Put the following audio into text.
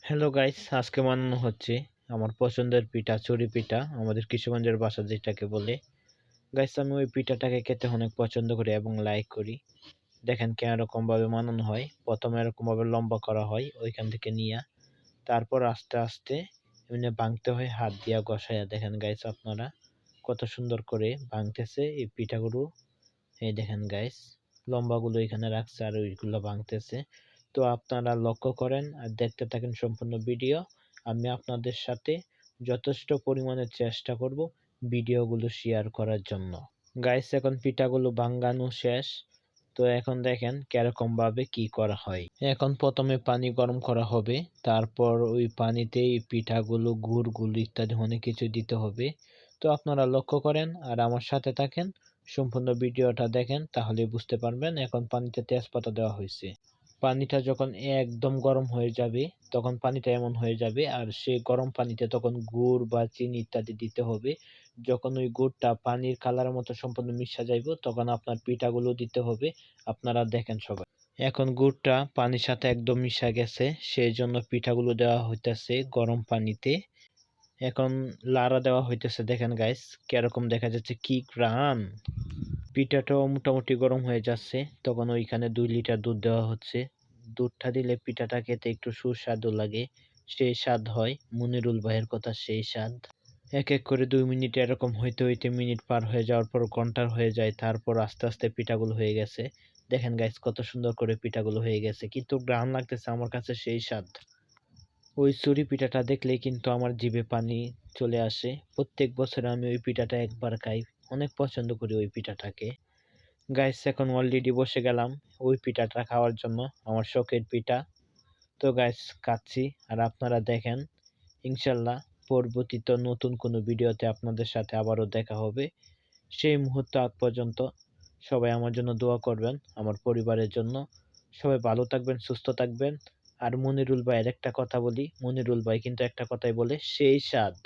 Hello guys, আজকে বানানো হচ্ছে আমার পছন্দের পিঠা চুরি পিঠা, আমাদের কিশোরগঞ্জের ভাষা যেটাকে বলে। গাইস, আমি ওই পিঠাটাকে খেতে অনেক পছন্দ করি এবং লাইক করি। দেখেন কিরকম ভাবে বানানো হয়। প্রথমে এরকম ভাবে লম্বা করা হয় ওইখান থেকে নিয়ে, তারপর আস্তে আস্তে এমনি ভাঙতে হয় হাত দিয়া ঘষাইয়া। দেখেন গাইস, আপনারা কত সুন্দর করে ভাঙতেছে এই পিঠাগুলো। এই দেখেন গাইস, লম্বাগুলো এখানে রাখছে আর ওইগুলো ভাঙতেছে। তো আপনারা লক্ষ্য করেন আর দেখতে থাকেন সম্পূর্ণ ভিডিও। আমি আপনাদের সাথে যথেষ্ট পরিমাণে চেষ্টা করব ভিডিওগুলো শেয়ার করার জন্য। গাইস, এখন পিঠাগুলো ভাঙানো শেষ। তো এখন দেখেন কিরকম ভাবে কি করা হয়। এখন প্রথমে পানি গরম করা হবে, তারপর ওই পানিতে এই পিঠাগুলো গুড় ইত্যাদি অনেক কিছু দিতে হবে। তো আপনারা লক্ষ্য করেন আর আমার সাথে থাকেন, সম্পূর্ণ ভিডিওটা দেখেন, তাহলে বুঝতে পারবেন। এখন পানিতে তেজপাতা দেওয়া হয়েছে। পানিটা যখন একদম গরম হয়ে যাবে, তখন পানিটা এমন হয়ে যাবে আর সেই গরম পানিতে তখন গুড় বা চিনি ইত্যাদি দিতে হবে। যখন ওই গুড়টা পানির কালারের মতো সম্পূর্ণ মিশা যাইব, তখন আপনার পিঠাগুলো দিতে হবে। আপনারা দেখেন সবাই। এখন গুড়টা পানির সাথে একদম মিশা গেছে, সেই জন্য পিঠাগুলো দেওয়া হইতেছে গরম পানিতে। এখন লাড়া দেওয়া হইতেছে। দেখেন গাইস, কিরকম দেখা যাচ্ছে, কি গ্রান। পিঠাটাও মোটামুটি গরম হয়ে যাচ্ছে, তখন ওইখানে 2 লিটার দুধ দেওয়া হচ্ছে। দুধটা দিলে পিঠাটা খেতে একটু সুস্বাদু লাগে, সেই স্বাদ হয় মনিরুল ভাইয়ের কথা, সেই স্বাদ। এক এক করে 2 মিনিট এরকম হইতে হইতে মিনিট পার হয়ে যাওয়ার পর ঘন্টার হয়ে যায়, তারপর আস্তে আস্তে পিঠাগুলো হয়ে গেছে। দেখেন গাইস, কত সুন্দর করে পিঠাগুলো হয়ে গেছে, কিন্তু গ্রান লাগতেছে আমার কাছে, সেই স্বাদ। ওই চুরি পিঠাটা দেখলেই কিন্তু আমার জিভে পানি চলে আসে। প্রত্যেক বছর আমি ওই পিঠাটা একবার খাই, অনেক পছন্দ করি ওই পিঠাটাকে। গাইস, এখন অলরেডি বসে গেলাম ওই পিঠাটা খাওয়ার জন্য, আমার শখের পিঠা। তো গাইস, খাচ্ছি আর আপনারা দেখেন। ইনশাল্লাহ পরবর্তীতে নতুন কোনো ভিডিওতে আপনাদের সাথে আবারও দেখা হবে। সেই মুহূর্ত আগ পর্যন্ত সবাই আমার জন্য দোয়া করবেন, আমার পরিবারের জন্য। সবাই ভালো থাকবেন, সুস্থ থাকবেন। আর মনিরুল ভাইয়ের একটা কথা বলি, মনিরুল ভাই কিন্তু একটা কথাই বলে, সেই স্বাদ।